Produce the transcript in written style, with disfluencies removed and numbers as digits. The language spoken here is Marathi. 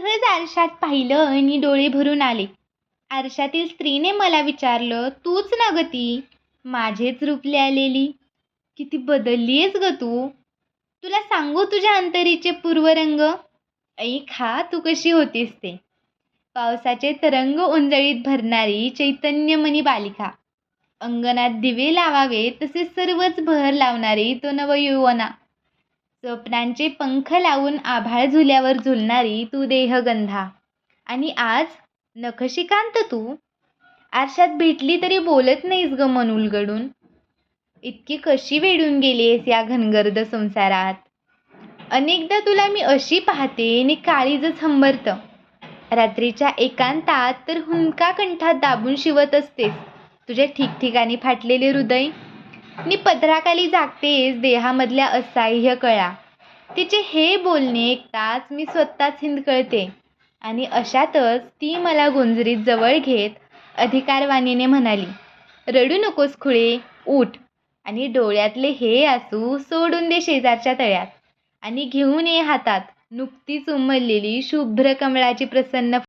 सहज आरशात पाहिलं आणि डोळे भरून आले. आरशातील स्त्रीने मला विचारलं, तूच ना ग ती माझेच रूपले आलेली? किती बदलली आहेस ग तू. तुला सांगू तुझ्या अंतरीचे पूर्वरंग? ऐका तू कशी होतीस ते. पावसाचे तरंग उंजळीत भरणारी चैतन्यमणी बालिका. अंगणात दिवे लावावे तसे सर्वच बहर लावणारी तो नवयौवना. स्वप्नांचे पंख लावून आभाळ झुल्यावर झुलणारी तू देहगंधा. आणि आज नखशिकांत तू. आरशात भेटली तरी बोलत नाहीस ग मन उलगडून. इतकी कशी वेडून गेलीस या घनगर्द संसारात. अनेकदा तुला मी अशी पाहते आणि काळीजच हंबरतं. रात्रीच्या एकांतात तर हुंदका कंठात दाबून शिवत असतेस तुझे ठिकठिकाणी फाटलेले हृदय. मी पदराखाली जागतेस देहामधल्या असह्य कळा. तिचे हे बोलणे ऐकताच मी स्वतःच हिंदकळते. आणि अशातच ती मला गुंजरीत जवळ घेत अधिकारवाणीने म्हणाली, रडू नकोस खुळे, उठ आणि डोळ्यातले हे आसू सोडून दे शेजारच्या तळ्यात आणि घेऊन ये हातात नुकतीच उमललेली शुभ्र कमळाची प्रसन्न